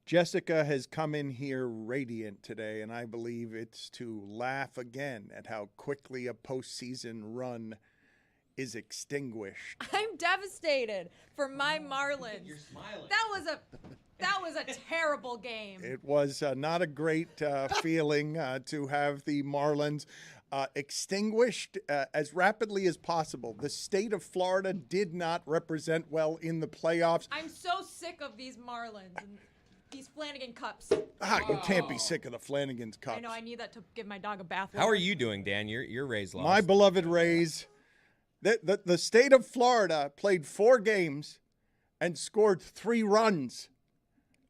Jessica has come in here radiant today, and I believe it's to laugh again at how quickly a postseason run is extinguished. I'm devastated for my Marlins. You're smiling. That was a terrible game. It was not a great feeling to have the Marlins extinguished as rapidly as possible. The state of Florida did not represent well in the playoffs. I'm so sick of these Marlins and these Flanagan Cups. You can't be sick of the Flanagan's Cups. I know, I need that to give my dog a bath. How are you doing, Dan? Your Rays lost. My beloved Rays. The state of Florida played 4 games and scored 3 runs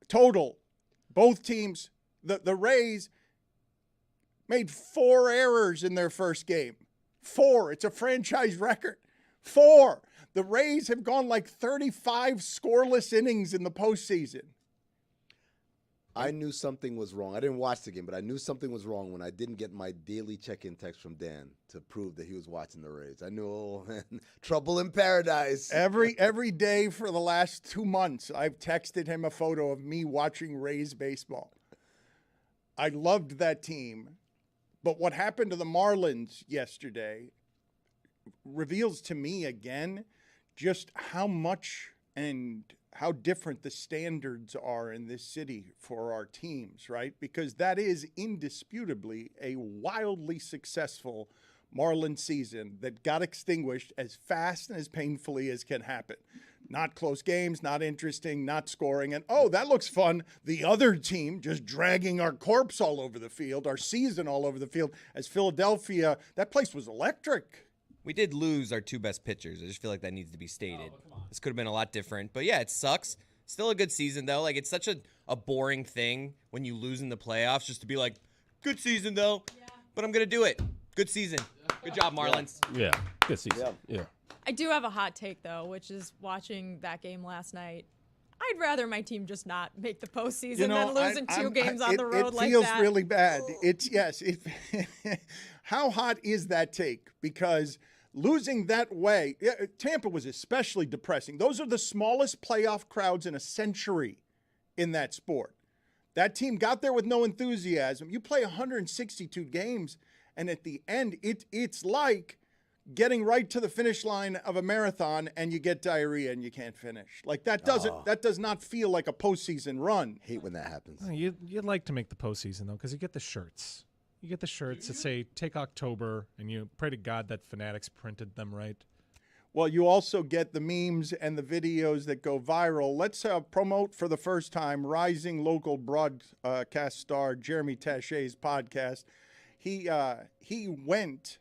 total. Both teams, the Rays made 4 errors in their first game. 4. It's a franchise record. 4. The Rays have gone like 35 scoreless innings in the postseason. I knew something was wrong. I didn't watch the game, but I knew something was wrong when I didn't get my daily check-in text from Dan to prove that he was watching the Rays. I knew, oh, man, trouble in paradise. Every day for the last 2 months, I've texted him a photo of me watching Rays baseball. I loved that team. But what happened to the Marlins yesterday reveals to me again just how much and how different the standards are in this city for our teams, right? Because that is indisputably a wildly successful Marlins season that got extinguished as fast and as painfully as can happen. Not close games, not interesting, not scoring. And, oh, that looks fun. The other team just dragging our corpse all over the field, our season all over the field. As Philadelphia, that place was electric. We did lose our 2 best pitchers. I just feel like that needs to be stated. This could have been a lot different. But, yeah, it sucks. Still a good season, though. Like, it's such a boring thing when you lose in the playoffs just to be like, good season, though. Yeah. But I'm going to do it. Good season. Good job, Marlins. Yeah, good season. Yeah. I do have a hot take, though, which is watching that game last night. I'd rather my team just not make the postseason than losing 2 games on the road like that. It feels really bad. How hot is that take? Because losing that way, Tampa was especially depressing. Those are the smallest playoff crowds in a century in that sport. That team got there with no enthusiasm. You play 162 games, and at the end, it's like getting right to the finish line of a marathon and you get diarrhea and you can't finish. Like that does not feel like a postseason run. Hate when that happens. You'd like to make the postseason, though, because you get the shirts. You get the shirts that say, take October, and you pray to God that Fanatics printed them right. Well, you also get the memes and the videos that go viral. Let's promote for the first time rising local broadcast star Jeremy Tache's podcast. He went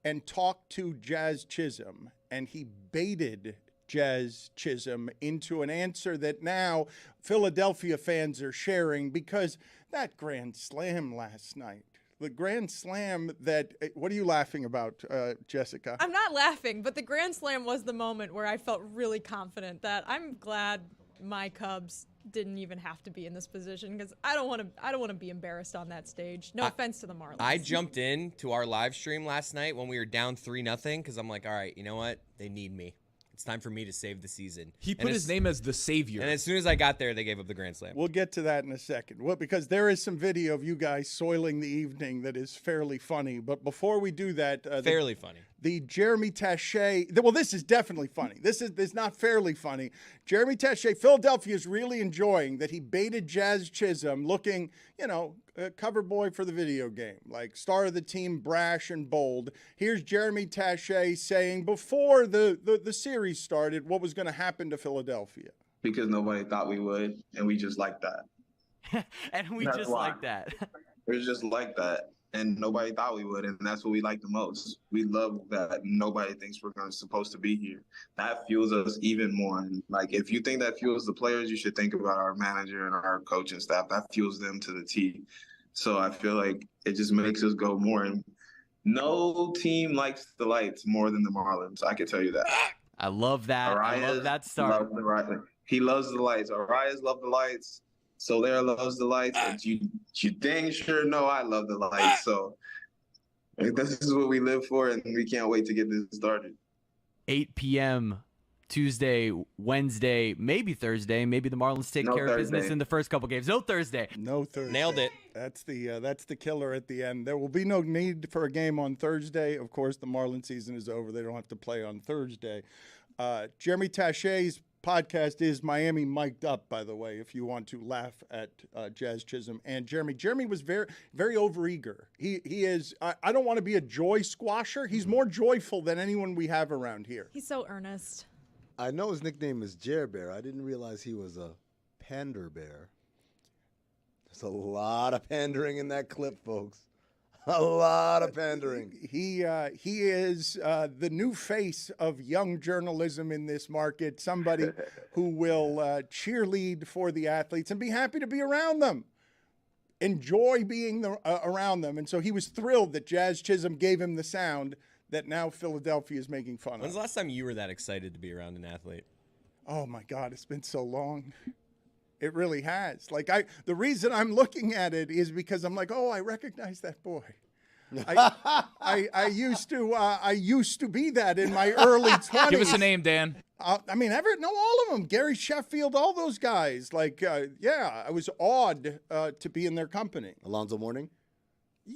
and talked to Jazz Chisholm, and he baited Jazz Chisholm into an answer that now Philadelphia fans are sharing because that grand slam last night, the grand slam that, what are you laughing about, Jessica? I'm not laughing, but the grand slam was the moment where I felt really confident that I'm glad my Cubs didn't even have to be in this position because I don't want to be embarrassed on that stage. No offense to the Marlins. I jumped in to our live stream last night when we were down 3-0 because I'm like, all right, you know what? They need me. It's time for me to save the season. He put his name as the savior. And as soon as I got there, they gave up the grand slam. We'll get to that in a second. Well, because there is some video of you guys soiling the evening that is fairly funny. But before we do that, fairly funny. The Jeremy Tache, well, this is definitely funny. This is not fairly funny. Jeremy Tache, Philadelphia is really enjoying that he baited Jazz Chisholm looking, cover boy for the video game, like star of the team, brash and bold. Here's Jeremy Tache saying before the series started what was going to happen to Philadelphia. Because nobody thought we would, and we just like that. And we just like that. It's just like that. And nobody thought we would, and that's what we like the most. We love that nobody thinks we're supposed to be here. That fuels us even more. And if you think that fuels the players, you should think about our manager and our coaching staff. That fuels them to the T. So I feel like it just makes us go more. And no team likes the lights more than the Marlins. I can tell you that. I love that. I love that start. He loves the lights. Arias love the lights. Soler loves the lights, and you dang sure know I love the lights. So this is what we live for, and we can't wait to get this started. 8 p.m. Tuesday, Wednesday, maybe Thursday. Maybe the Marlins take care of business in the first couple games. No Thursday. No Thursday. Nailed it. That's the killer at the end. There will be no need for a game on Thursday. Of course, the Marlins season is over. They don't have to play on Thursday. Jeremy Tache's podcast is Miami Mic'd Up, by the way, if you want to laugh at Jazz Chisholm and Jeremy. Jeremy was very, very overeager. He is, I don't want to be a joy squasher. He's more joyful than anyone we have around here. He's so earnest. I know his nickname is Jer Bear. I didn't realize he was a pander bear. There's a lot of pandering in that clip, folks. A lot of pandering. He is the new face of young journalism in this market, somebody who will cheerlead for the athletes and be happy to be around them, enjoy being around them. And so he was thrilled that Jazz Chisholm gave him the sound that now Philadelphia is making fun of. When's the last time you were that excited to be around an athlete? Oh, my God, it's been so long. It really has. Like the reason I'm looking at it is because I'm like, oh, I recognize that boy. I used to be that in my early 20s. Give us a name, Dan. I mean, Everett, know all of them. Gary Sheffield, all those guys. Like, yeah, I was awed to be in their company. Alonzo Mourning?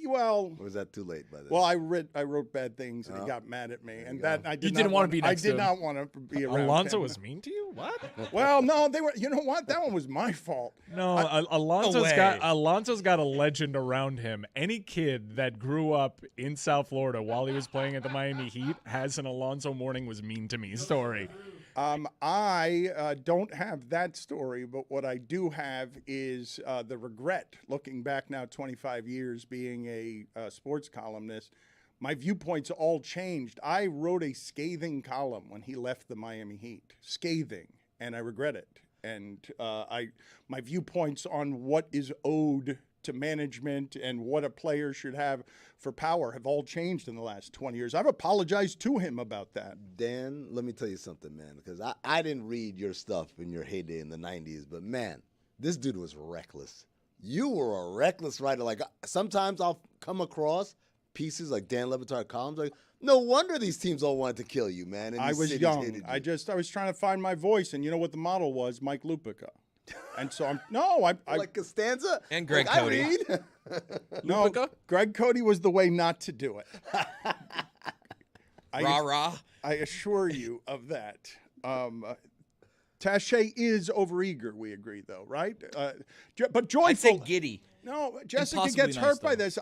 Well, or was that too late by then? Well, I wrote bad things and he got mad at me, and that I didn't want to be next to him. I did not want to be around. Alonzo him. was mean to you? What? Well, no, they were. You know what? That one was my fault. No, Alonzo's got a legend around him. Any kid that grew up in South Florida while he was playing at the Miami Heat has an Alonzo Mourning was mean to me story. I don't have that story, but what I do have is the regret, looking back now 25 years being a sports columnist, my viewpoints all changed. I wrote a scathing column when he left the Miami Heat, scathing, and I regret it. And my viewpoints on what is owed to management and what a player should have for power have all changed in the last 20 years. I've apologized to him about that. Dan, let me tell you something, man, because I didn't read your stuff in your heyday in the 90s, but, man, this dude was reckless. You were a reckless writer. Like, sometimes I'll come across pieces like Dan Le Batard columns, like, no wonder these teams all wanted to kill you, man. And I was young. I was trying to find my voice, and you know what the model was? Mike Lupica. And so I like Costanza and Greg like Cody. No, Greg Cody was the way not to do it. Rah. I assure you of that. Tache is overeager. We agree, though, right? But joyful. I'd say giddy. No, Jessica Impossibly gets nice, hurt by though. this.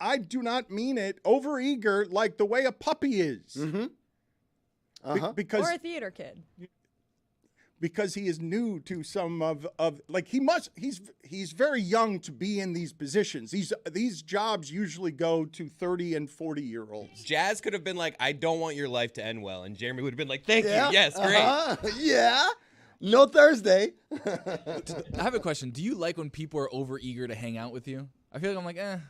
I do not mean it. Overeager, like the way a puppy is. Mm-hmm. Because Or a theater kid. Because he is new to some of like he's very young to be in these positions. These jobs usually go to 30 and 40-year-olds. Jazz could have been like, I don't want your life to end well. And Jeremy would have been like, thank you. Yes, great. Yeah. No Thursday. I have a question. Do you like when people are overeager to hang out with you? I feel like I'm like,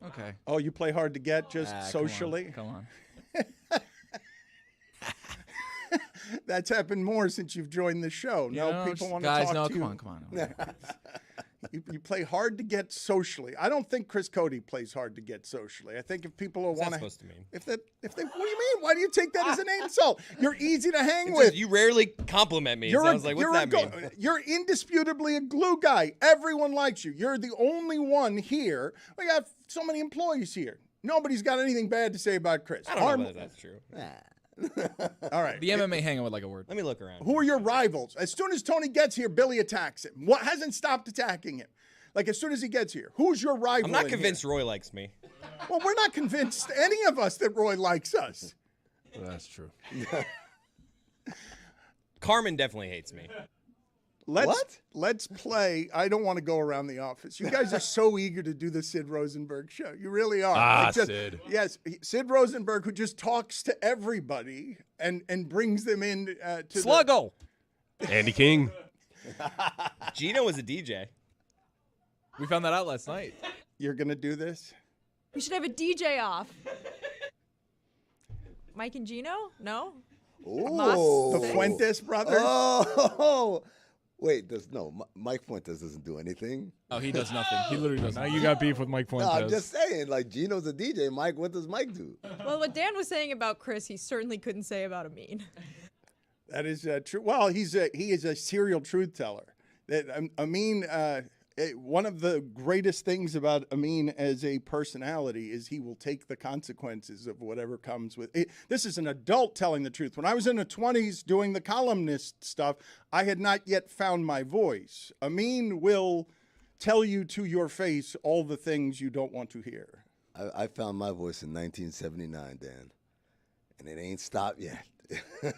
okay. Oh, you play hard to get just socially? Come on. That's happened more since you've joined the show. People want to talk to you. Come on. You play hard to get socially. I don't think Chris Cody plays hard to get socially. I think if people want to, What's that supposed to mean? What do you mean? Why do you take that as an insult? You're easy to hang with. You rarely compliment me. So I was like, what's that mean? You're indisputably a glue guy. Everyone likes you. You're the only one here. We got so many employees here. Nobody's got anything bad to say about Chris. I don't know whether that's true. All right. The MMA hangout would like a word. Let me look around. Who are your rivals? As soon as Tony gets here, Billy attacks him. What hasn't stopped attacking him? Like, as soon as he gets here, who's your rival? I'm not convinced Roy likes me. Well, we're not convinced, any of us, that Roy likes us. Well, that's true. Carmen definitely hates me. Let's play. I don't want to go around the office. You guys are so eager to do the Sid Rosenberg show. You really are. Sid. Yes, Sid Rosenberg, who just talks to everybody and brings them in to Sluggo. Andy King. Gino was a DJ. We found that out last night. You're going to do this? We should have a DJ off. Mike and Gino? No? Oh, The Fuentes brothers? Oh, wait, Mike Fuentes doesn't do anything. Oh, he does nothing. He literally does Now nothing. you got beef with Mike Fuentes. No, I'm just saying, like, Gino's a DJ. Mike, what does Mike do? Well, what Dan was saying about Chris, he certainly couldn't say about Amin. That is true. Well, he is a serial truth teller. That Amin, one of the greatest things about Amin as a personality is he will take the consequences of whatever comes with it. This is an adult telling the truth. When I was in the 20s doing the columnist stuff, I had not yet found my voice. Amin will tell you to your face all the things you don't want to hear. I found my voice in 1979, Dan, and it ain't stopped yet.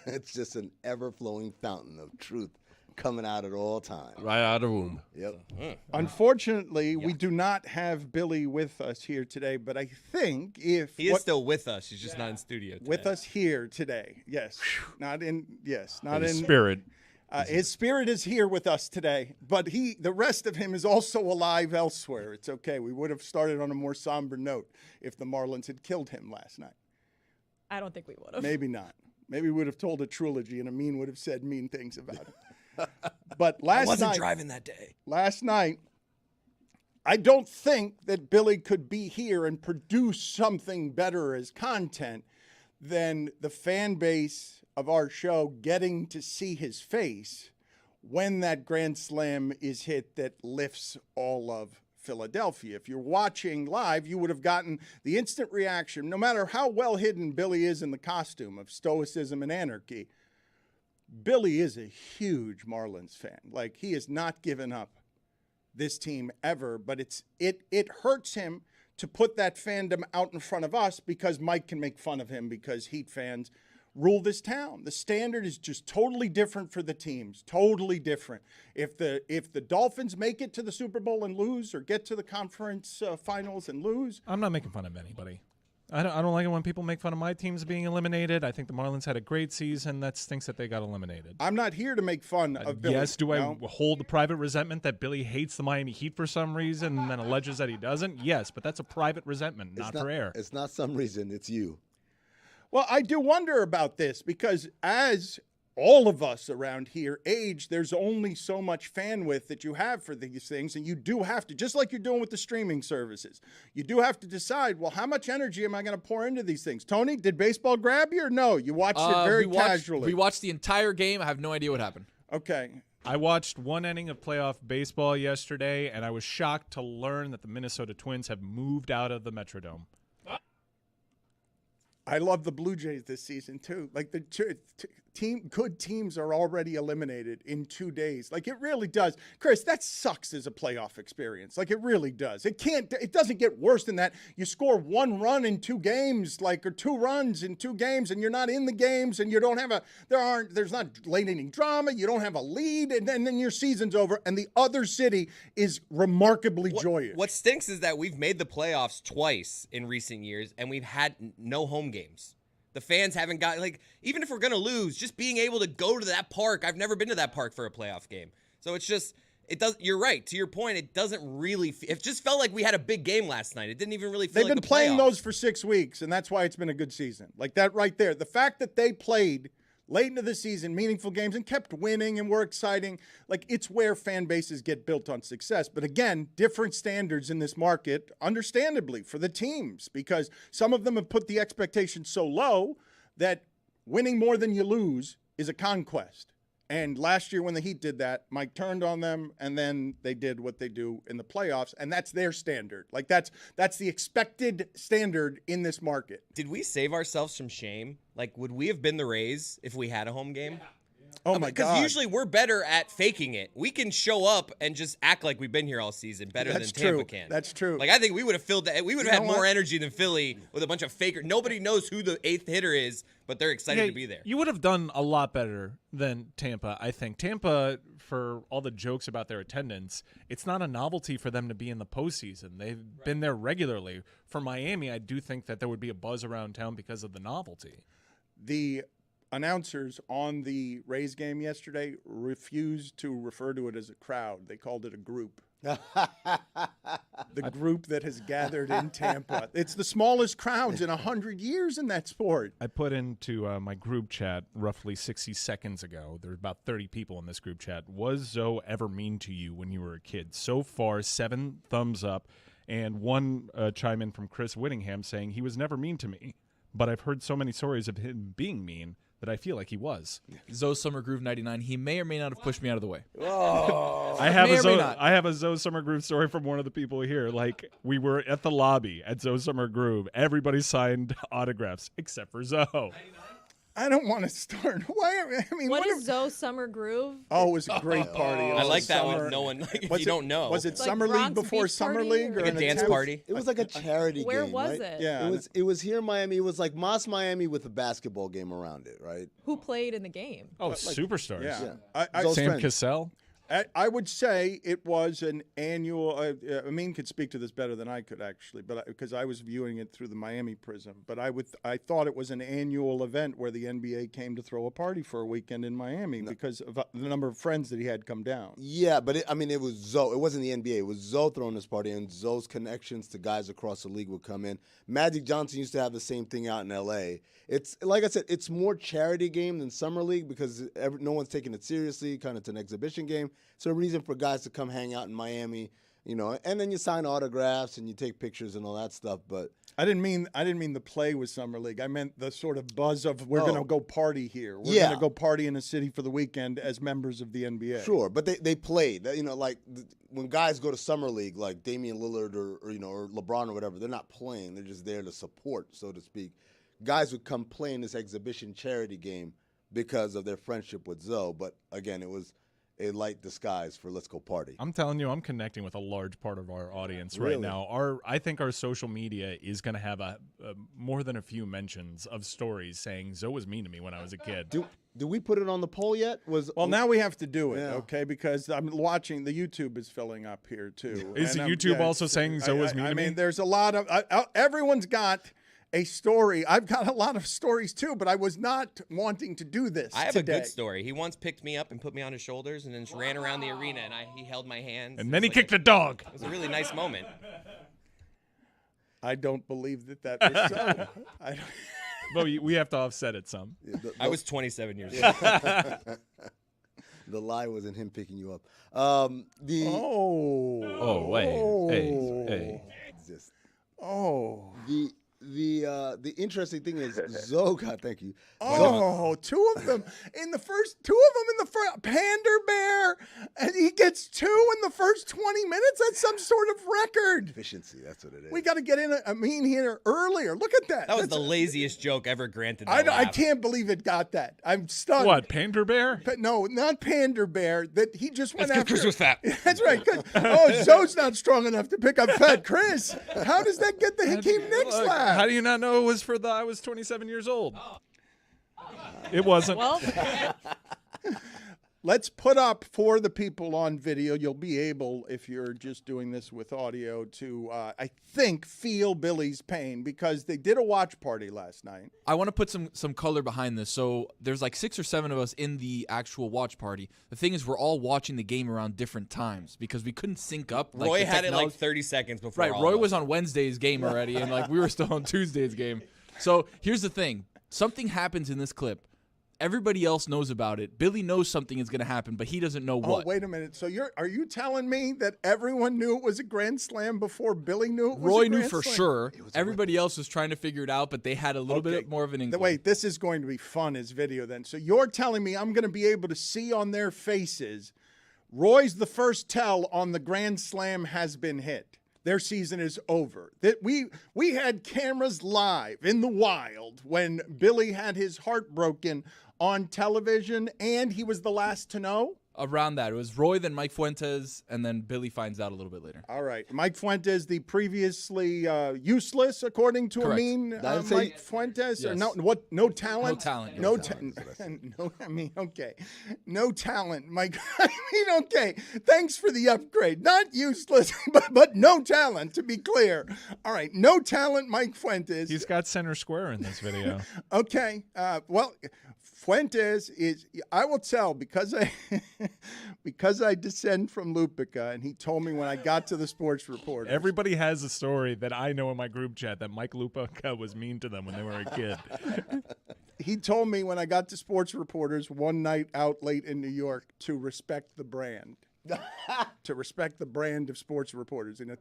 It's just an ever-flowing fountain of truth coming out at all times. Right out of the womb. Yep. Unfortunately, we do not have Billy with us here today, but I think if he is still with us, he's just not in studio today. With us here today. Yes. Not in spirit. His spirit is here with us today, but the rest of him is also alive elsewhere. It's okay. We would have started on a more somber note if the Marlins had killed him last night. I don't think we would have. Maybe not. Maybe we would have told a trilogy and Amin would have said mean things about him. But last night, I wasn't driving that day. Last night, I don't think that Billy could be here and produce something better as content than the fan base of our show getting to see his face when that grand slam is hit that lifts all of Philadelphia. If you're watching live, you would have gotten the instant reaction, no matter how well hidden Billy is in the costume of stoicism and anarchy. Billy is a huge Marlins fan. Like, he has not given up this team ever, but it hurts him to put that fandom out in front of us because Mike can make fun of him because Heat fans rule this town. The standard is just totally different for the teams, totally different. If the Dolphins make it to the Super Bowl and lose, or get to the conference finals and lose, I'm not making fun of anybody. I don't like it when people make fun of my teams being eliminated. I think the Marlins had a great season. That stinks that they got eliminated. I'm not here to make fun of Billy. Yes, do I hold the private resentment that Billy hates the Miami Heat for some reason and then alleges that he doesn't? Yes, but that's a private resentment, not for air. It's not some reason, it's you. Well, I do wonder about this because as all of us around here age, there's only so much fan width that you have for these things, and you do have to, just like you're doing with the streaming services, you do have to decide, well, how much energy am I going to pour into these things? Tony, did baseball grab you or no? You watched it very casually. We watched the entire game. I have no idea what happened. Okay. I watched one inning of playoff baseball yesterday, and I was shocked to learn that the Minnesota Twins have moved out of the Metrodome. I love the Blue Jays this season, too. Like, the good teams are already eliminated in 2 days. Like, it really does. Chris, that sucks as a playoff experience. Like, it really does. It doesn't get worse than that. You score 1 run in 2 games, or 2 runs in 2 games, and you're not in the games, and you don't have there's not late inning drama. You don't have a lead, and then your season's over, and the other city is remarkably joyous. What stinks is that we've made the playoffs twice in recent years, and we've had no home games. The fans haven't got, even if we're going to lose, just being able to go to that park. I've never been to that park for a playoff game. So it's just, you're right. To your point, it doesn't really, it just felt like we had a big game last night. It didn't even really feel like the playoffs. They've been playing those for 6 weeks, and that's why it's been a good season. Like that right there. The fact that they played late into the season, meaningful games, and kept winning and were exciting. Like, it's where fan bases get built on success. But again, different standards in this market, understandably, for the teams, because some of them have put the expectations so low that winning more than you lose is a conquest. And last year when the Heat did that, Mike turned on them, and then they did what they do in the playoffs, and that's their standard. Like, that's the expected standard in this market. Did we save ourselves from shame? Like, would we have been the Rays if we had a home game? Oh, my God. Because usually we're better at faking it. We can show up and just act like we've been here all season better than Tampa can. That's true. Like, I think we would have filled that. We would have had more energy than Philly with a bunch of fakers. Nobody knows who the 8th hitter is, but they're excited to be there. You would have done a lot better than Tampa, I think. Tampa, for all the jokes about their attendance, it's not a novelty for them to be in the postseason. They've been there regularly. For Miami, I do think that there would be a buzz around town because of the novelty. The announcers on the Rays game yesterday refused to refer to it as a crowd. They called it a group. The group that has gathered in Tampa. It's the smallest crowds in 100 years in that sport. I put into my group chat roughly 60 seconds ago. There's about 30 people in this group chat. Was Zoe ever mean to you when you were a kid? So far, 7 thumbs up, and one chime in from Chris Whittingham saying he was never mean to me. But I've heard so many stories of him being mean that I feel like he was. Zoe Summer Groove 99. He may or may not have pushed me out of the way. Oh. I have May a or may Zoe, not. I have a Zoe Summer Groove story from one of the people here. Like, we were at the lobby at Zoe Summer Groove. Everybody signed autographs except for Zoe. I don't want to start. Why? I mean, What is Zoe Summer Groove? Oh, it was a great party. It I was like a that summer- one. No one, like, if Was you it- don't know. Was it Like Summer League Bronx before Beach Summer party, League? or- Or Like a an dance attempt? party? It was like a charity Where game, was right? it? Yeah. It was here in Miami. It was like Moss Miami with a basketball game around it, right? Who played in the game? Oh, superstars. Yeah. Yeah. Zoe's Sam friends. Cassell. I would say it was an annual. Amin could speak to this better than I could actually, but because I was viewing it through the Miami prism. But I thought it was an annual event where the NBA came to throw a party for a weekend in Miami because of the number of friends that he had come down. Yeah, but it was Zoe. It wasn't the NBA. It was Zoe throwing this party, and Zoe's connections to guys across the league would come in. Magic Johnson used to have the same thing out in L.A. It's like I said, it's more charity game than summer league because no one's taking it seriously. Kind of, it's an exhibition game. It's a reason for guys to come hang out in Miami, and then you sign autographs and you take pictures and all that stuff. But I didn't mean the play with summer league. I meant the sort of buzz of we're going to go party here. We're Yeah. going to go party in a city for the weekend as members of the NBA. sure, but they played. When guys go to summer league, like Damian Lillard or LeBron or whatever, they're not playing. They're just there to support, so to speak. Guys would come play in this exhibition charity game because of their friendship with Zoe. But again, it was a light disguise for let's go party. I'm telling you, I'm connecting with a large part of our audience right Really? now. I think our social media is going to have a more than a few mentions of stories saying Zoe was mean to me when I was a kid. Do we put it on the poll yet? Well, now we have to do it, Yeah. okay? Because I'm watching. The YouTube is filling up here too. Is And the I'm- YouTube yeah, also it's- saying Zoe was mean I to me? mean, there's a lot of everyone's got a story. I've got a lot of stories too, but I was not wanting to do this. I have today. a good story. He once picked me up and put me on his shoulders and then just ran around the arena, and he held my hands. And then he It was like kicked the dog. It was a really nice moment. I don't believe that was so. I don't, But we have to offset it some. I was 27 years old. The lie wasn't him picking you up. Oh, wait. Hey. Just Oh. the interesting thing is Zoe got thank you. Oh, two of them in the first. Pander Bear, and he gets two in the first 20 minutes. That's some sort of record. Efficiency, that's what it is. We got to get in here earlier. Look at that. That was That's the laziest joke ever granted. I laugh. can't believe it got that. I'm stunned. What, Pander Bear? No, not Pander Bear. That he just went That's after. 'cause Chris was fat. That's right. Zoe's not strong enough to pick up fat Chris. How does that get the Hakeem Nicks Look, laugh? how do you not know it was for I was 27 years old? It wasn't. Well, Let's put up for the people on video. You'll be able, if you're just doing this with audio, to, I think, feel Billy's pain because they did a watch party last night. I want to put some color behind this. So there's like 6 or 7 of us in the actual watch party. The thing is, we're all watching the game around different times because we couldn't sync up. Like, Roy the had it like technology- 30 seconds before. Right, all Roy of was us. on Wednesday's game already, and like we were still on Tuesday's game. So here's the thing: something happens in this clip. Everybody else knows about it. Billy knows something is going to happen, but he doesn't know what. Oh, wait a minute. So are you telling me that everyone knew it was a Grand Slam before Billy knew it was Roy a knew Grand for Slam? sure. Everybody else was trying to figure it out, but they had a little Okay. bit more of an inkling. Wait, this is going to be fun as video then. So you're telling me I'm going to be able to see on their faces Roy's the first tell on the Grand Slam has been hit. Their season is over. That we had cameras live in the wild when Billy had his heart broken on television, and he was the last to know. Around that, it was Roy, then Mike Fuentes, and then Billy finds out a little bit later. All right, Mike Fuentes, the previously useless, according to Correct. Amin. I'd say- Mike Fuentes, or Yes. no talent. No talent, yeah. No No talent. talent, No, I mean, okay, no talent, Mike. I mean, okay. Thanks for the upgrade. Not useless, but no talent. To be clear. All right, no talent, Mike Fuentes. He's got center square in this video. Okay. Well, Fuentes is, I will tell because I descend from Lupica, and he told me when I got to the sports reporter. Everybody has a story that I know in my group chat that Mike Lupica was mean to them when they were a kid. He told me when I got to sports reporters one night out late in New York to respect the brand. To respect the brand of sports reporters in a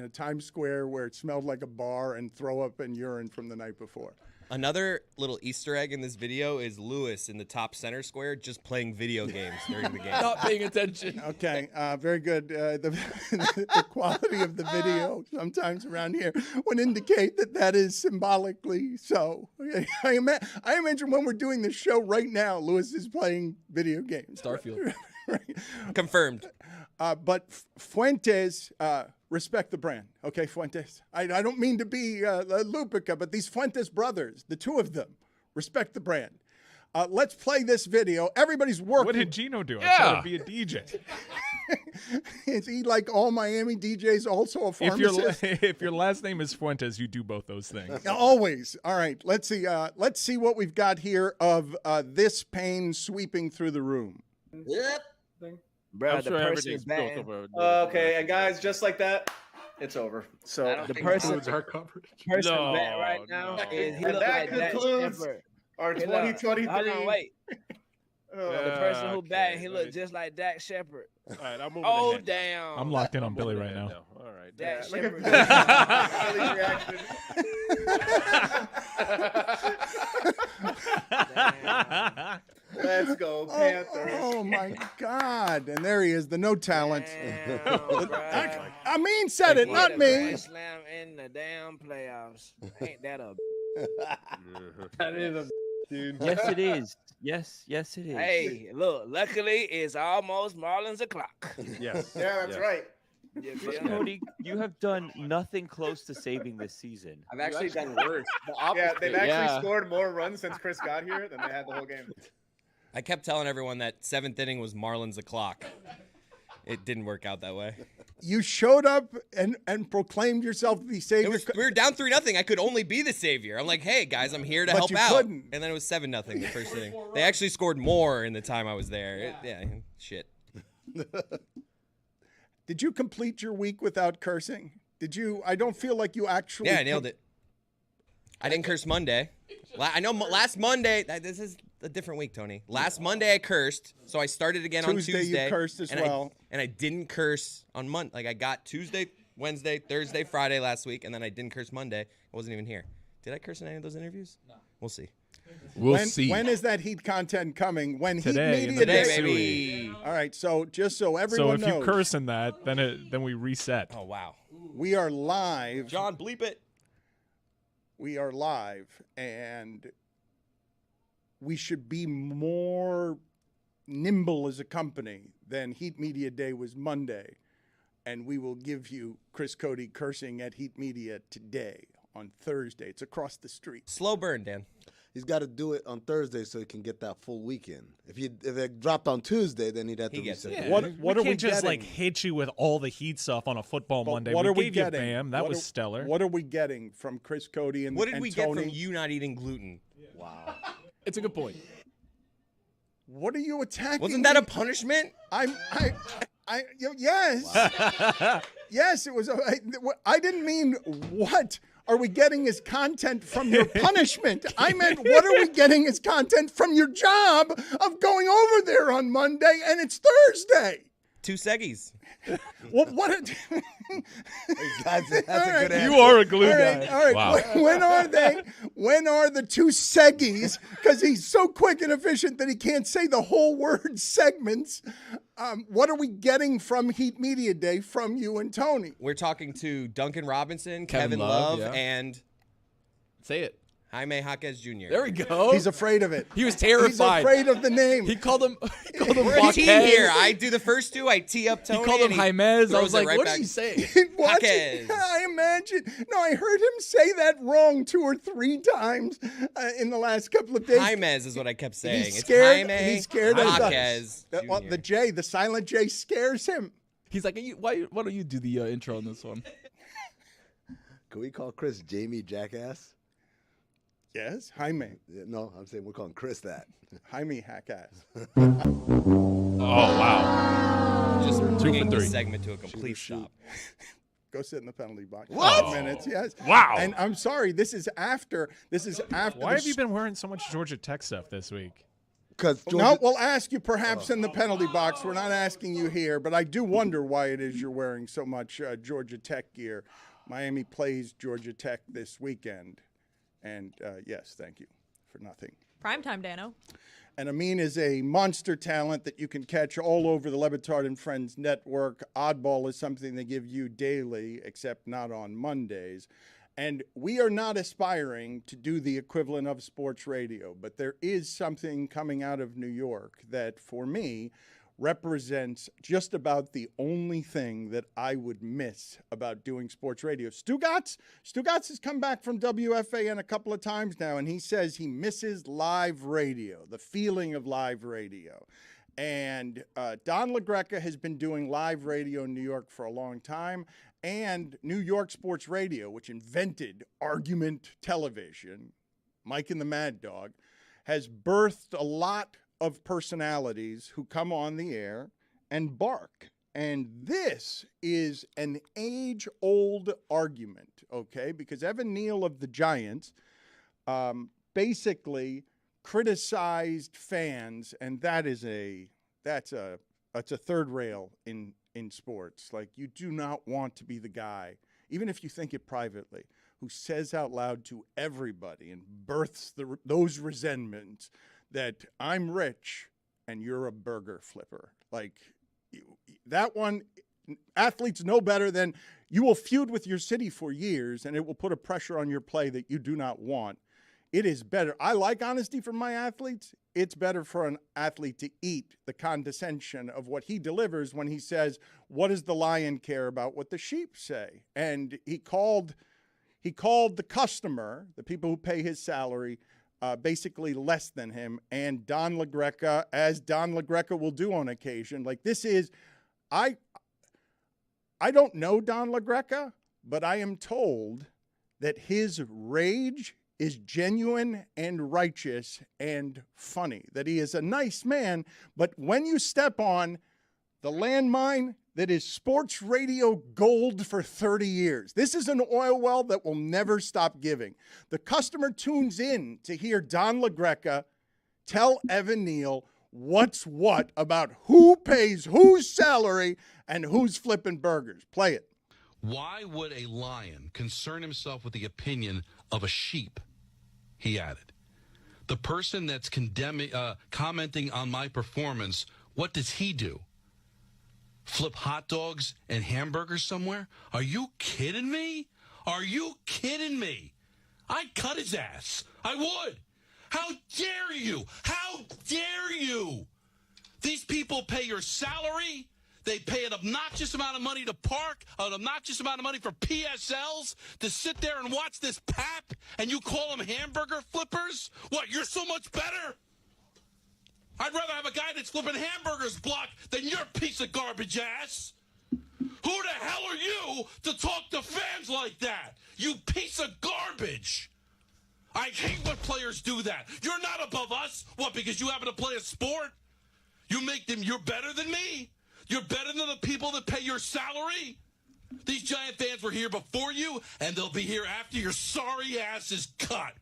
Times Square where it smelled like a bar and throw up and urine from the night before. Another little Easter egg in this video is Lewis in the top center square just playing video games during the game. Not paying attention. Okay, very good. The quality of the video sometimes around here would indicate that is symbolically so. I imagine when we're doing this show right now, Lewis is playing video games. Starfield. Right. Confirmed. But Fuentes, respect the brand. Okay, Fuentes. I don't mean to be Lupica, but these Fuentes brothers, the two of them, respect the brand. Let's play this video. Everybody's working. What did Gino do? I thought he'd be a DJ. Is he like all Miami DJs also a pharmacist? If your last name is Fuentes, you do both those things. Always. All right, let's see. Let's see what we've got here of this pain sweeping through the room. Yep. Bro, I'm the sure person everything's batting, built over. okay, and guys, just like that, it's over. So the person batting no, right now is he and look that like concludes Shepard. our 2023. Hold on, wait. The person who Okay, batting, he looked just like Dak Shepard. All right, I'm moving Oh ahead. damn! I'm locked in on Billy right now. All right. Dak Look Shepard. at Billy's reaction. Let's go, Panthers. Oh my God! And there he is, the no talent. Amin said it, not me. Slam in the damn playoffs. Ain't that a? That is a dude. Yes, it is. Yes, it is. Hey, look. Luckily, it's almost Marlins o'clock. Yes. Yeah, that's right. You But feel me? Cody, you have done nothing close to saving this season. I've actually done worse. Yeah, they've actually scored more runs since Chris got here than they had the whole game. I kept telling everyone that 7th inning was Marlins o'clock. It didn't work out that way. You showed up and proclaimed yourself to be savior. We were down 3-0. I could only be the savior. I'm like, hey guys, I'm here to But help you out. couldn't. And then it was 7-0 the first inning. They actually scored more in the time I was there. Shit. Did you complete your week without cursing? Did you? I don't feel like you actually. Yeah, I nailed it. I didn't curse Monday. I know last Monday. This is a different week, Tony. Last Monday I cursed, so I started again on Tuesday. You cursed as well. And I didn't curse on Monday. Like I got Tuesday, Wednesday, Thursday, Friday last week, and then I didn't curse Monday. I wasn't even here. Did I curse in any of those interviews? No. We'll see. We'll see. When is that Heat content coming? When Today, Heat Media Today, Day? baby. All right, so just so So everyone if knows, you curse in that, then we reset. Oh wow. we are live. John, bleep it. We are live, and we should be more nimble as a company than Heat Media Day was Monday. And we will give you Chris Cody cursing at Heat Media today on Thursday. It's across the street. Slow burn, Dan. He's got to do it on Thursday so he can get that full weekend. If it dropped on Tuesday, then he'd have to He gets reset. it. it. What we are can't we just getting? like hit you with all the Heat stuff on a football But Monday. what we are we gave getting? you Bam. That What was are- stellar. What are we getting from Chris Cody and What did and we Tony? get from you not eating gluten? Wow. It's a good point. What are you attacking? Wasn't that a me? punishment? Yes. Yes, it was. I didn't mean what are we getting as content from your punishment. I meant what are we getting as content from your job of going over there on Monday and it's Thursday. 2 seggies. Well, what? That's a good answer. You are a glue All guy. right, all right. Wow. When are they? When are the 2 seggies? Because he's so quick and efficient that he can't say the whole word segments. What are we getting from Heat Media Day from you and Tony? We're talking to Duncan Robinson, Kevin Kevin Love, Love, yeah. and Say it. Jaime Jaquez Jr. There we go. He's afraid of it. He was He's terrified. afraid of the name. He called him. We're a team Jaquez. here. I do the first 2. I tee up Tony. He called him and Jaimez. I throws was it like, right what back. did he say? What? Jaquez. I imagine. No, I heard him say that wrong 2 or 3 times in the last couple of days. Jaimez is what I kept saying. He's It's scared. Jaime He's scared of Jaquez Well, Jr. the J, the silent J, scares him. He's like, why don't you do the intro on this one? Can we call Chris Jamie Jackass? Yes, Jaime. No, I'm saying we're calling Chris that. Jaime Hackass. Oh wow. Just bringing the 3. segment to a complete stop. Go sit in the penalty box. What? 5 minutes, yes. Wow. And I'm sorry, this is after. Why have you been wearing so much Georgia Tech stuff this week? Because No, we'll ask you perhaps in the penalty box. We're not asking you here, but I do wonder why it is you're wearing so much Georgia Tech gear. Miami plays Georgia Tech this weekend. And yes, thank you for nothing. Primetime, Dano. And Amin is a monster talent that you can catch all over the Le Batard and Friends network. Oddball is something they give you daily, except not on Mondays. And we are not aspiring to do the equivalent of sports radio, but there is something coming out of New York that, for me, represents just about the only thing that I would miss about doing sports radio. Stugotz has come back from WFAN a couple of times now, and he says he misses live radio, the feeling of live radio. And Don LaGreca has been doing live radio in New York for a long time, and New York Sports Radio, which invented argument television, Mike and the Mad Dog, has birthed a lot of personalities who come on the air and bark. And this is an age-old argument, okay? Because Evan Neal of the Giants basically criticized fans, and that's a third rail in sports. Like, you do not want to be the guy, even if you think it privately, who says out loud to everybody and births those resentments that I'm rich and you're a burger flipper. Like, that one, athletes know better than you will feud with your city for years, and it will put a pressure on your play that you do not want. It is better. I like honesty from my athletes. It's better for an athlete to eat the condescension of what he delivers when he says, what does the lion care about what the sheep say? And he called the customer, the people who pay his salary, basically less than him, and Don LaGreca, as Don LaGreca will do on occasion. Like, this is, I don't know Don LaGreca, but I am told that his rage is genuine and righteous and funny, that he is a nice man, but when you step on the landmine that is sports radio gold for 30 years. This is an oil well that will never stop giving. The customer tunes in to hear Don LaGreca tell Evan Neal what's what about who pays whose salary and who's flipping burgers. Play it. Why would a lion concern himself with the opinion of a sheep? He added. The person that's commenting on my performance, what does he do? Flip hot dogs and hamburgers somewhere? Are you kidding me? Are you kidding me? I'd cut his ass. I would. How dare you? How dare you? These people pay your salary. They pay an obnoxious amount of money to park, an obnoxious amount of money for PSLs, to sit there and watch this pap, and you call them hamburger flippers? What, you're so much better? I'd rather have a guy that's flipping hamburgers block than your piece of garbage ass. Who the hell are you to talk to fans like that? You piece of garbage. I hate when players do that. You're not above us. What, because you happen to play a sport? You make them, you're better than me? You're better than the people that pay your salary? These Giant fans were here before you, and they'll be here after your sorry ass is cut.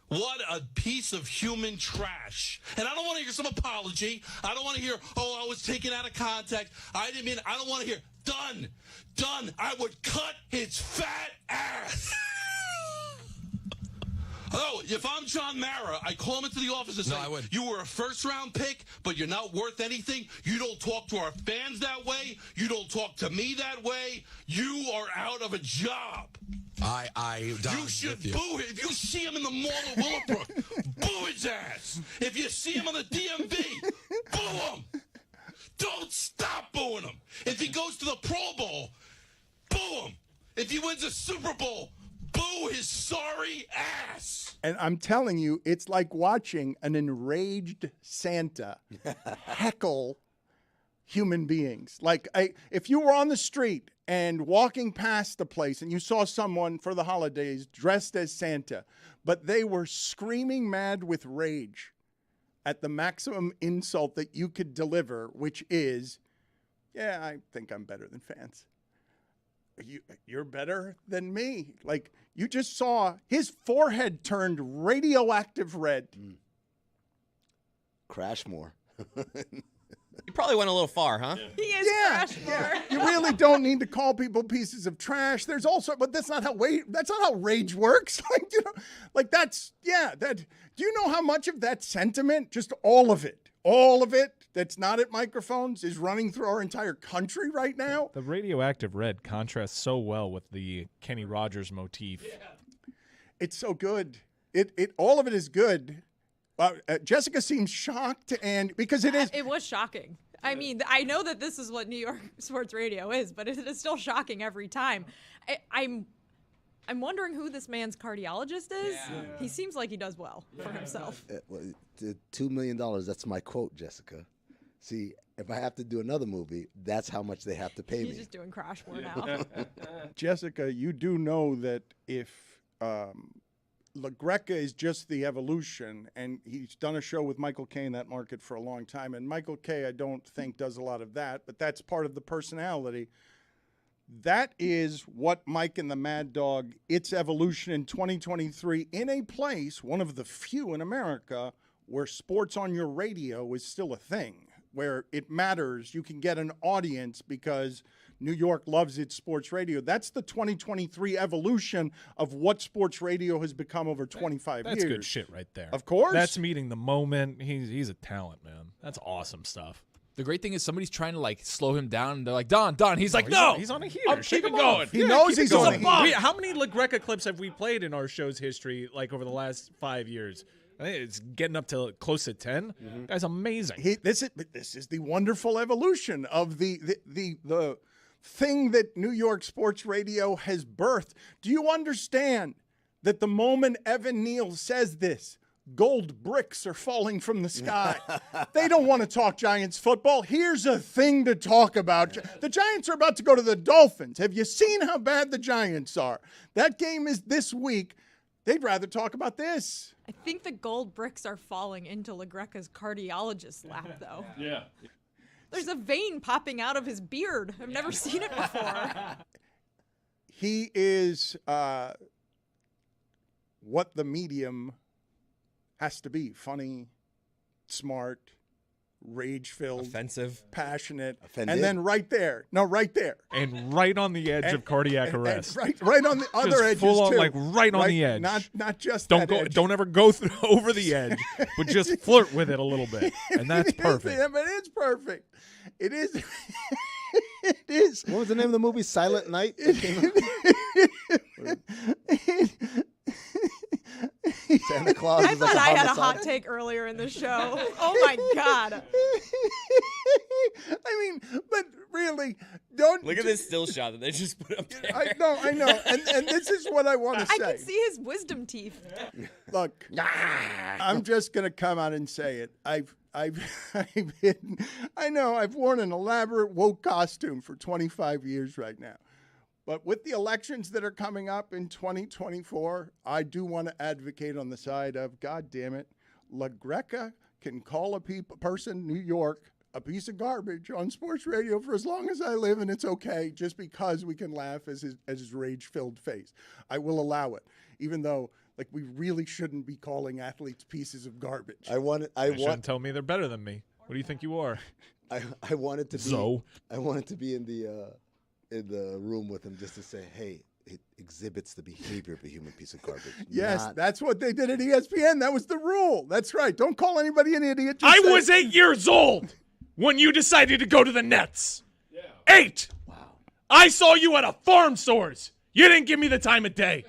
What a piece of human trash. And I don't want to hear some apology. I don't want to hear, oh, I was taken out of context. I didn't mean, I don't want to hear, done. I would cut his fat ass. Oh, if I'm John Mara, I call him into the office and say, you were a first-round pick, but you're not worth anything. You don't talk to our fans that way. You don't talk to me that way. You are out of a job. You should boo him. If you see him in the mall of Willowbrook, boo his ass. If you see him on the DMV, boo him. Don't stop booing him. If he goes to the Pro Bowl, boo him. If he wins a Super Bowl, boo his sorry ass. And I'm telling you, it's like watching an enraged Santa heckle human beings. Like, if you were on the street and walking past the place and you saw someone for the holidays dressed as Santa, but they were screaming mad with rage at the maximum insult that you could deliver, which is, yeah, I think I'm better than fans. You're better than me. Like, you just saw his forehead turned radioactive red. Crash more. You probably went a little far, huh? He is trash. Yeah. You really don't need to call people pieces of trash. There's also, but that's not how rage works. Do you know how much of that sentiment, just all of it, that's not at microphones, is running through our entire country right now? The radioactive red contrasts so well with the Kenny Rogers motif. Yeah. It's so good. It all of it is good. Jessica seems shocked, and because it is. It was shocking. I mean, I know that this is what New York sports radio is, but it is still shocking every time. I'm wondering who this man's cardiologist is. Yeah. He seems like he does well for himself. The $2 million, that's my quote, Jessica. See, if I have to do another movie, that's how much they have to pay me. He's just doing crash war now. Jessica, you do know that if LaGreca is just the evolution, and he's done a show with Michael Kay in that market for a long time, and Michael Kay, I don't think, does a lot of that, but that's part of the personality. That is what Mike and the Mad Dog, its evolution in 2023 in a place, one of the few in America, where sports on your radio is still a thing, where it matters. You can get an audience because New York loves its sports radio. That's the 2023 evolution of what sports radio has become over 25 years. That's good shit right there. Of course. That's meeting the moment. He's a talent, man. That's awesome stuff. The great thing is somebody's trying to like slow him down. And they're like, Don. He's like, no. He's on a heater. I'm keep it going. He knows he's on a heater. How many LaGreca clips have we played in our show's history, like over the last 5 years? I think it's getting up to close to 10. Mm-hmm. That's amazing. This is the wonderful evolution of the thing that New York sports radio has birthed. Do you understand that the moment Evan Neal says this, gold bricks are falling from the sky? They don't want to talk Giants football. Here's a thing to talk about. The Giants are about to go to the Dolphins. Have you seen how bad the Giants are? That game is this week. They'd rather talk about this. I think the gold bricks are falling into LaGreca's cardiologist's lap, though. Yeah. There's a vein popping out of his beard. I've never seen it before. He is what the medium has to be. Funny, smart, rage-filled, offensive, passionate, offended. And then right there, and right on the edge of cardiac arrest, and right on the other edges full on, too, like right on the edge. Not just don't ever go over the edge, but just flirt with it a little bit, and that's perfect. It's perfect. It is. It is. What was the name of the movie? Silent Night. Santa Claus. I thought I had a hot take earlier in the show. Oh my God. I mean, but really, don't look at this still shot that they just put up there. I know, and this is what I want to say. I can see his wisdom teeth. Look, I'm just gonna come out and say it. I've worn an elaborate woke costume for 25 years right now. But with the elections that are coming up in 2024, I do want to advocate on the side of, God damn it, LaGreca can call a person, New York, a piece of garbage on sports radio for as long as I live, and it's okay, just because we can laugh at his rage-filled face. I will allow it, even though we really shouldn't be calling athletes pieces of garbage. You shouldn't tell me they're better than me. What do you think you are? I wanted to be. I wanted to be in the room with him just to say, hey, it exhibits the behavior of a human piece of garbage. Yes, that's what they did at ESPN. That was the rule. That's right. Don't call anybody an idiot. I was 8 years old when you decided to go to the Nets. Yeah. 8. Wow. I saw you at a farm stores. You didn't give me the time of day.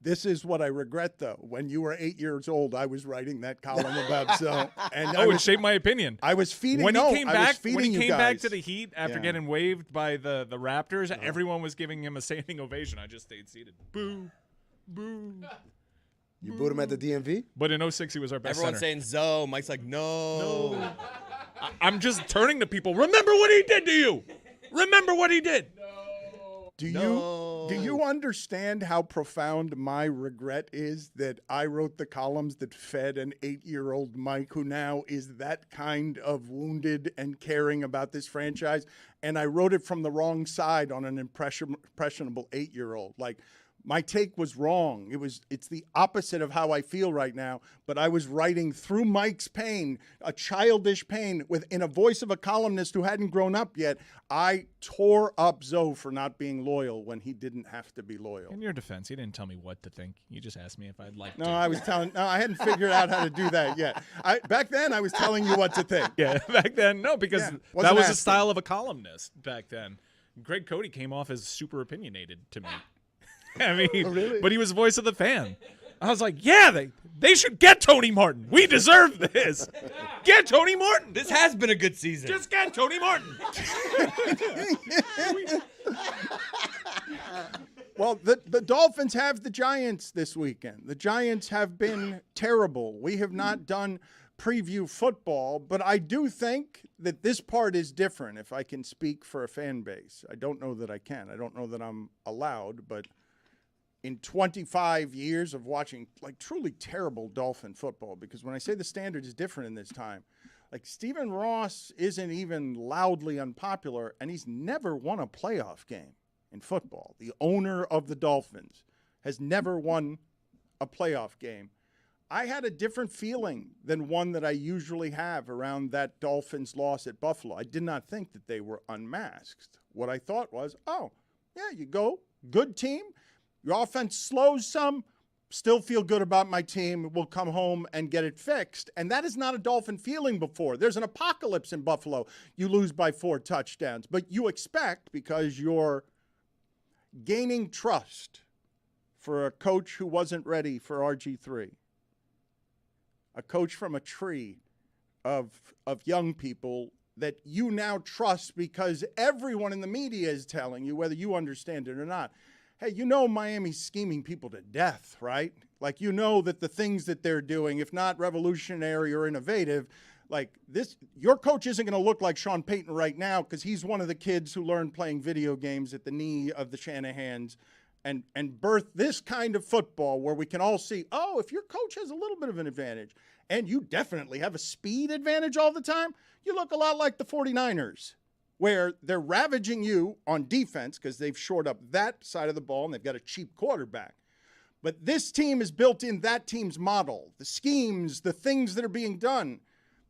This is what I regret, though. When you were 8 years old, I was writing that column about so. And it shaped my opinion. I was feeding. When he came back back to the Heat after getting waived by the Raptors, everyone was giving him a standing ovation. I just stayed seated. Boo, boo. You booed him at the DMV? But in 06, he was our best Everyone's center. saying Zoe. Mike's like, no. I'm just turning to people. Remember what he did to you. Remember what he did. Do you understand how profound my regret is that I wrote the columns that fed an 8-year-old Mike who now is that kind of wounded and caring about this franchise, and I wrote it from the wrong side on an impressionable 8-year-old? Like, My take was wrong. It's the opposite of how I feel right now, but I was writing through Mike's pain, a childish pain, in a voice of a columnist who hadn't grown up yet. I tore up Zoe for not being loyal when he didn't have to be loyal. In your defense, he didn't tell me what to think. You just asked me if I'd like to. No, I hadn't figured out how to do that yet. Back then, I was telling you what to think. Yeah, back then, no, because that was the style of a columnist back then. Greg Cody came off as super opinionated to me. I mean, really? But he was voice of the fan. I was like, yeah, they should get Tony Martin. We deserve this. Get Tony Martin. This has been a good season. Just get Tony Martin. Well, the Dolphins have the Giants this weekend. The Giants have been terrible. We have not done preview football, but I do think that this part is different, if I can speak for a fan base. I don't know that I can. I don't know that I'm allowed, but in 25 years of watching like truly terrible Dolphin football, because when I say the standard is different in this time, like Stephen Ross isn't even loudly unpopular, and he's never won a playoff game in football. The owner of the Dolphins has never won a playoff game. I had a different feeling than one that I usually have around that Dolphins loss at Buffalo. I did not think that they were unmasked. What I thought was, oh, yeah, you go, good team. Your offense slows some, still feel good about my team. We'll come home and get it fixed. And that is not a Dolphin feeling before. There's an apocalypse in Buffalo. You lose by 4 touchdowns. But you expect, because you're gaining trust for a coach who wasn't ready for RG3, a coach from a tree of young people that you now trust because everyone in the media is telling you, whether you understand it or not, hey, you know Miami's scheming people to death, right? Like, you know that the things that they're doing, if not revolutionary or innovative, like this, your coach isn't going to look like Sean Payton right now because he's one of the kids who learned playing video games at the knee of the Shanahans and birthed this kind of football where we can all see, oh, if your coach has a little bit of an advantage and you definitely have a speed advantage all the time, you look a lot like the 49ers, where they're ravaging you on defense because they've shored up that side of the ball and they've got a cheap quarterback. But this team is built in that team's model, the schemes, the things that are being done.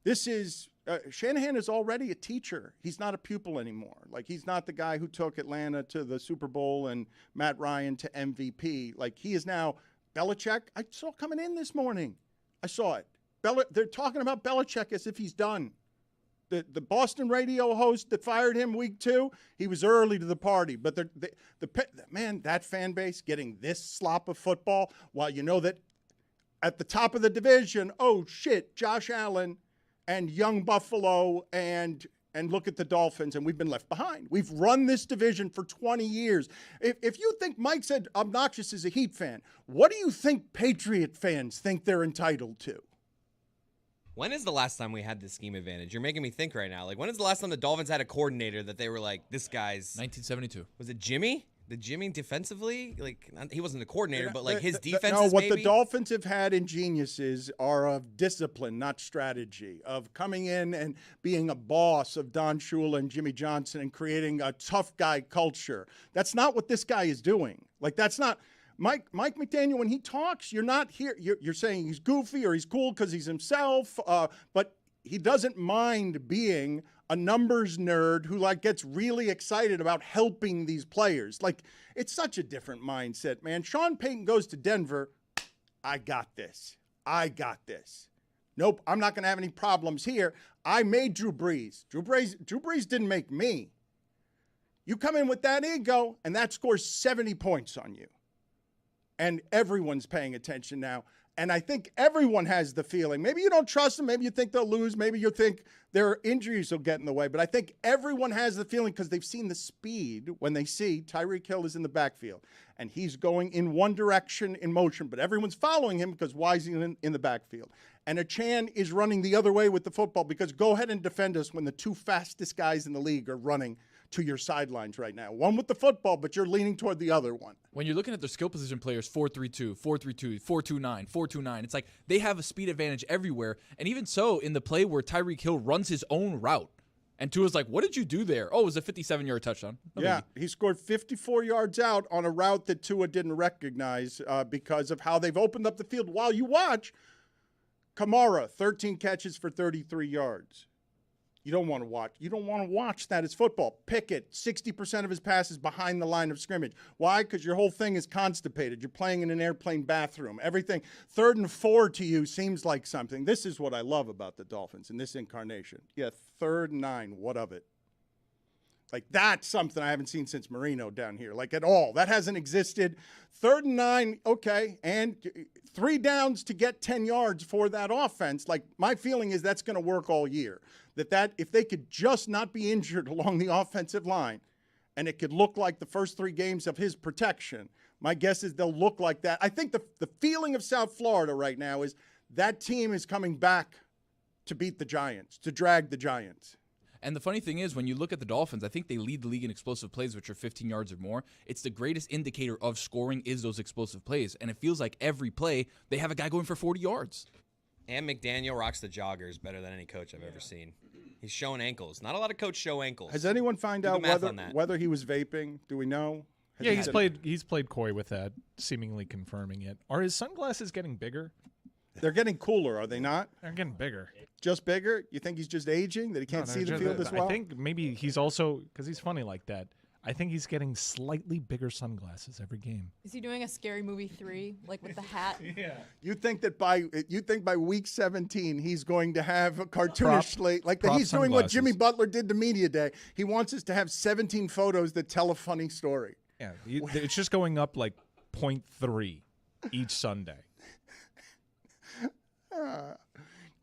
This is Shanahan is already a teacher. He's not a pupil anymore. Like, he's not the guy who took Atlanta to the Super Bowl and Matt Ryan to MVP. Like, he is now Belichick. I saw coming in this morning. I saw it. They're talking about Belichick as if he's done. The Boston radio host that fired him week 2, he was early to the party. But man, that fan base getting this slop of football, while you know that at the top of the division, oh shit, Josh Allen and young Buffalo and look at the Dolphins, and we've been left behind. We've run this division for 20 years. If you think Mike said obnoxious is a Heat fan, what do you think Patriot fans think they're entitled to? When is the last time we had this scheme advantage? You're making me think right now. Like, when is the last time the Dolphins had a coordinator that they were like, this guy's... 1972. Was it Jimmy? The Jimmy defensively? Like, he wasn't the coordinator, but like his defense. No, what maybe? the Dolphins have had in geniuses are of discipline, not strategy, of coming in and being a boss of Don Shula and Jimmy Johnson and creating a tough guy culture. That's not what this guy is doing. Like, that's not... Mike McDaniel, when he talks, you're not here. You're saying he's goofy or he's cool because he's himself, but he doesn't mind being a numbers nerd who like gets really excited about helping these players. Like, it's such a different mindset, man. Sean Payton goes to Denver. I got this. Nope, I'm not going to have any problems here. I made Drew Brees. Drew Brees didn't make me. You come in with that ego, and that scores 70 points on you. And everyone's paying attention now. And I think everyone has the feeling. Maybe you don't trust them. Maybe you think they'll lose. Maybe you think their injuries will get in the way. But I think everyone has the feeling because they've seen the speed when they see Tyreek Hill is in the backfield. And he's going in one direction in motion. But everyone's following him because why is he in the backfield? And Achan is running the other way with the football because go ahead and defend us when the 2 fastest guys in the league are running to your sidelines right now. One with the football, but you're leaning toward the other one. When you're looking at their skill position players, 4-3-2, 4-3-2, 4-2-9, 4-2-9, it's like they have a speed advantage everywhere. And even so, in the play where Tyreek Hill runs his own route And Tua's like, what did you do there? Oh, it was a 57-yard touchdown. Yeah, he scored 54 yards out on a route that Tua didn't recognize because of how they've opened up the field. While you watch, Kamara, 13 catches for 33 yards. You don't want to watch. You don't want to watch that. It's football. Pickett, 60% of his passes behind the line of scrimmage. Why? Because your whole thing is constipated. You're playing in an airplane bathroom. Everything, 3rd and 4 to you seems like something. This is what I love about the Dolphins in this incarnation. Yeah, 3rd and 9. What of it? Like, that's something I haven't seen since Marino down here, like at all. That hasn't existed. 3rd and 9, okay, and 3 downs to get 10 yards for that offense. Like, my feeling is that's going to work all year. That if they could just not be injured along the offensive line, and it could look like the first 3 games of his protection, my guess is they'll look like that. I think the feeling of South Florida right now is that team is coming back to beat the Giants, to drag the Giants. And the funny thing is, when you look at the Dolphins, I think they lead the league in explosive plays, which are 15 yards or more. It's the greatest indicator of scoring is those explosive plays. And it feels like every play, they have a guy going for 40 yards. And McDaniel rocks the joggers better than any coach I've ever seen. He's showing ankles. Not a lot of coaches show ankles. Has anyone found out whether he was vaping? Do we know? Yeah, he's played coy with that, seemingly confirming it. Are his sunglasses getting bigger? They're getting cooler, are they not? They're getting bigger. Just bigger? You think he's just aging, that he can't see the field as well? I think maybe he's also, because he's funny like that, I think he's getting slightly bigger sunglasses every game. Is he doing a Scary Movie 3, like with the hat? Yeah. You think by week 17 he's going to have a cartoonish slate, like that he's doing what Jimmy Butler did to Media Day. He wants us to have 17 photos that tell a funny story. Yeah, it's just going up like 0.3 each Sunday.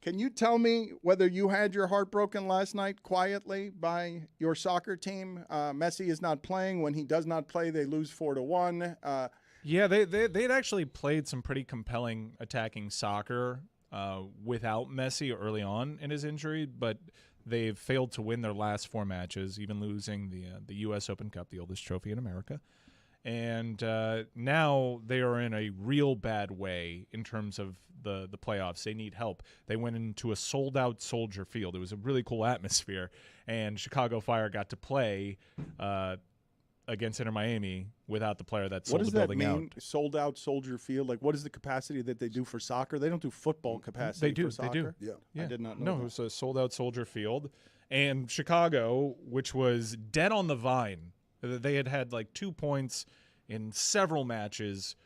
Can you tell me whether you had your heart broken last night quietly by your soccer team? Messi is not playing. When he does not play, they lose 4-1. Yeah, they'd actually played some pretty compelling attacking soccer without Messi early on in his injury, but they've failed to win their last 4 matches, even losing the U.S. Open Cup, the oldest trophy in America. And now they are in a real bad way in terms of the playoffs. They need help. They went into a sold-out Soldier Field. It was a really cool atmosphere, and Chicago Fire got to play against Inter Miami without the player that sold the building out. What does that mean, sold-out Soldier Field? Like, what is the capacity that they do for soccer? They don't do football capacity for soccer? They do. Yeah. I did not know that. It was a sold-out Soldier Field. And Chicago, which was dead on the vine, they had like 2 points in several matches.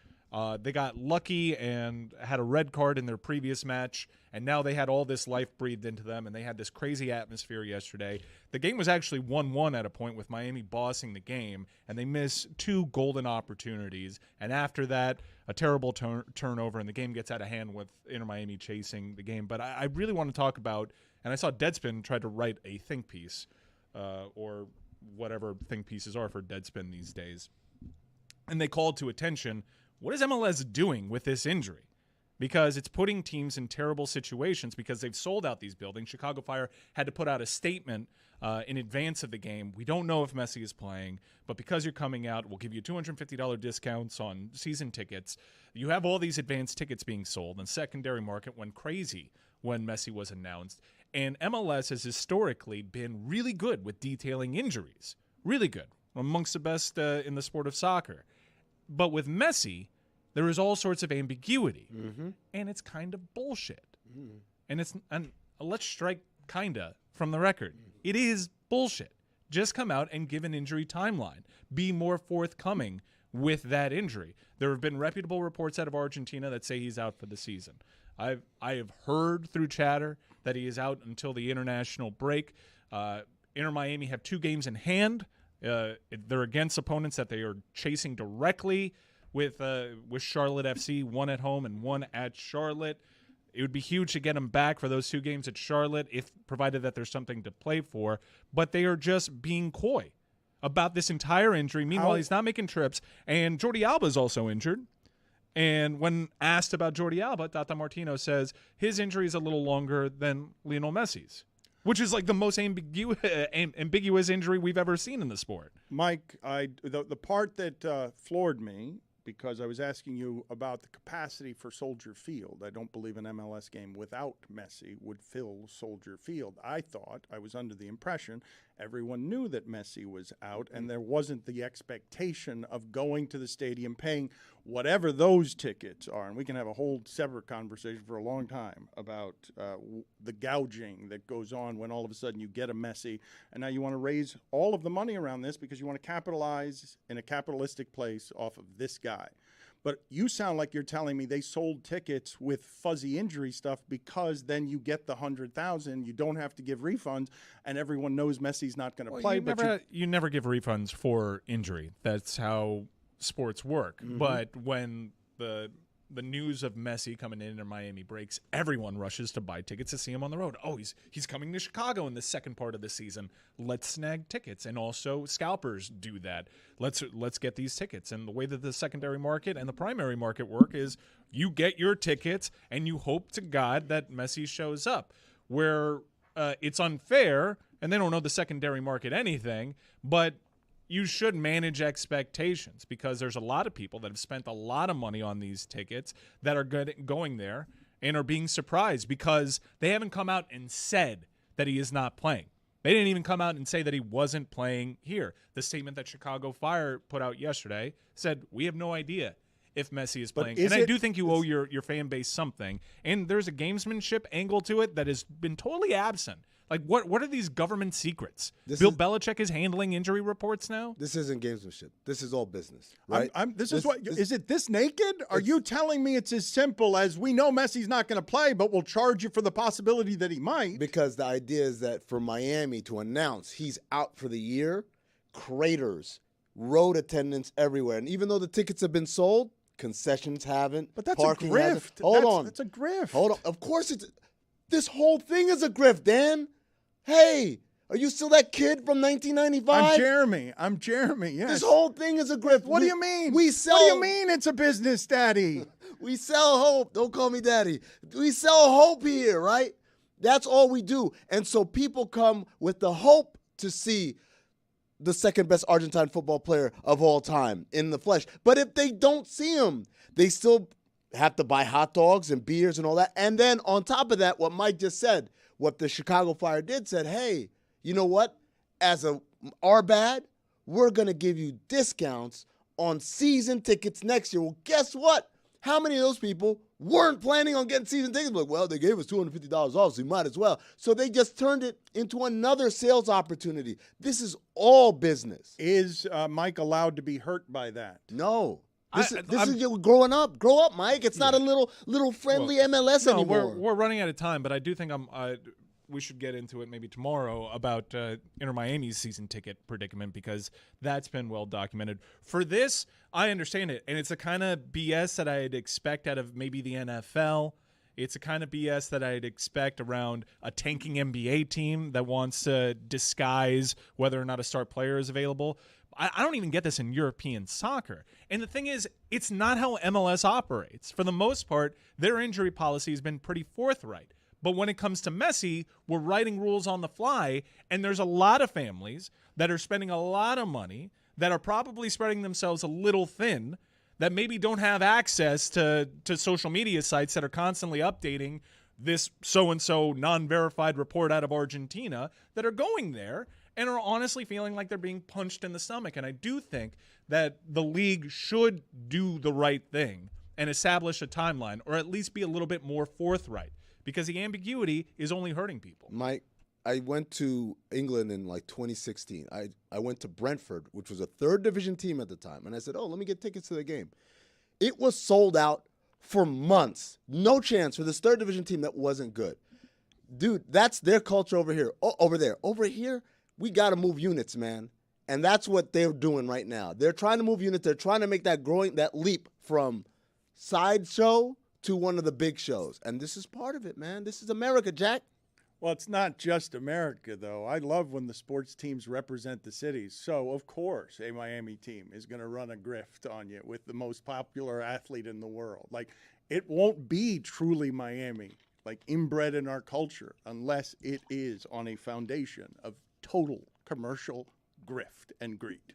They got lucky and had a red card in their previous match, and now they had all this life breathed into them, and they had this crazy atmosphere yesterday. The game was actually 1-1 at a point with Miami bossing the game, and they missed 2 golden opportunities. And after that, a terrible turnover, and the game gets out of hand with Inter Miami chasing the game. But I really want to talk about, and I saw Deadspin tried to write a think piece, or whatever think pieces are for Deadspin these days. And they called to attention, what is MLS doing with this injury? Because it's putting teams in terrible situations because they've sold out these buildings. Chicago Fire had to put out a statement in advance of the game. We don't know if Messi is playing, but because you're coming out, we'll give you $250 discounts on season tickets. You have all these advanced tickets being sold, and secondary market went crazy when Messi was announced. And MLS has historically been really good with detailing injuries. Really good. Amongst the best in the sport of soccer. But with Messi, there is all sorts of ambiguity. Mm-hmm. And it's kind of bullshit. Mm. And let's strike kinda from the record. It is bullshit. Just come out and give an injury timeline. Be more forthcoming with that injury. There have been reputable reports out of Argentina that say he's out for the season. I have heard through chatter that he is out until the international break. Inter Miami have 2 games in hand. They're against opponents that they are chasing directly with Charlotte FC, 1 at home and 1 at Charlotte. It would be huge to get him back for those 2 games at Charlotte, if provided that there's something to play for. But they are just being coy about this entire injury. Meanwhile, he's not making trips. And Jordi Alba is also injured. And when asked about Jordi Alba, Tata Martino says his injury is a little longer than Lionel Messi's, which is like the most ambiguous injury we've ever seen in the sport. Mike, the part that floored me because I was asking you about the capacity for Soldier Field. I don't believe an MLS game without Messi would fill Soldier Field. I was under the impression everyone knew that Messi was out, and there wasn't the expectation of going to the stadium, paying whatever those tickets are. And we can have a whole separate conversation for a long time about the gouging that goes on when all of a sudden you get a Messi, and now you want to raise all of the money around this because you want to capitalize in a capitalistic place off of this guy. But you sound like you're telling me they sold tickets with fuzzy injury stuff because then you get the 100,000, you don't have to give refunds, and everyone knows Messi's not going to play. You never give refunds for injury. That's how sports work. Mm-hmm. But when the news of Messi coming into Miami breaks, everyone rushes to buy tickets to see him on the road. Oh, he's coming to Chicago in the second part of the season. Let's snag tickets. And also scalpers do that. Let's get these tickets. And the way that the secondary market and the primary market work is you get your tickets and you hope to God that Messi shows up. Where it's unfair, and they don't know the secondary market anything, but you should manage expectations because there's a lot of people that have spent a lot of money on these tickets that are going there and are being surprised because they haven't come out and said that he is not playing. They didn't even come out and say that he wasn't playing here. The statement that Chicago Fire put out yesterday said, we have no idea if Messi is playing. And I do think you owe your fan base something. And there's a gamesmanship angle to it that has been totally absent. Like, what are these government secrets? Bill Belichick is handling injury reports now? This isn't gamesmanship. This is all business, right? Is it this naked? Are you telling me it's as simple as we know Messi's not going to play, but we'll charge you for the possibility that he might? Because the idea is that for Miami to announce he's out for the year, craters, road attendance everywhere. And even though the tickets have been sold, concessions haven't. But that's parking a grift. Hasn't. Hold on. That's a grift. Hold on. Of course it's – this whole thing is a grift, Dan. Hey, are you still that kid from 1995? I'm Jeremy, yes. This whole thing is a grift. What do you mean? What do you mean it's a business, Daddy? We sell hope. Don't call me Daddy. We sell hope here, right? That's all we do. And so people come with the hope to see the second best Argentine football player of all time in the flesh. But if they don't see him, they still have to buy hot dogs and beers and all that. And then on top of that, what Mike just said, what the Chicago Fire did said, hey, you know what? As our bad, we're going to give you discounts on season tickets next year. Well, guess what? How many of those people weren't planning on getting season tickets? Like, well, they gave us $250 off, so we might as well. So they just turned it into another sales opportunity. This is all business. Is Mike allowed to be hurt by that? No. This is you growing up. Grow up, Mike. It's not a little friendly MLS anymore. We're running out of time, but I do think we should get into it maybe tomorrow about Inter Miami's season ticket predicament because that's been well documented. For this, I understand it, and it's a kind of BS that I'd expect out of maybe the NFL. It's a kind of BS that I'd expect around a tanking NBA team that wants to disguise whether or not a star player is available. I don't even get this in European soccer. And the thing is, it's not how MLS operates. For the most part, their injury policy has been pretty forthright. But when it comes to Messi, we're writing rules on the fly, and there's a lot of families that are spending a lot of money that are probably spreading themselves a little thin that maybe don't have access to social media sites that are constantly updating this so-and-so non-verified report out of Argentina that are going there and are honestly feeling like they're being punched in the stomach. And I do think that the league should do the right thing and establish a timeline or at least be a little bit more forthright because the ambiguity is only hurting people. Mike, I went to England in like 2016. I went to Brentford, which was a third division team at the time. And I said, let me get tickets to the game. It was sold out for months. No chance for this third division team that wasn't good. Dude, that's their culture over here. Over there. Over here, we got to move units, man. And that's what they're doing right now. They're trying to move units. They're trying to make that leap from sideshow to one of the big shows. And this is part of it, man. This is America, Jack. Well, it's not just America, though. I love when the sports teams represent the cities. So, of course, a Miami team is going to run a grift on you with the most popular athlete in the world. Like, it won't be truly Miami, like inbred in our culture, unless it is on a foundation of total commercial grift and greed.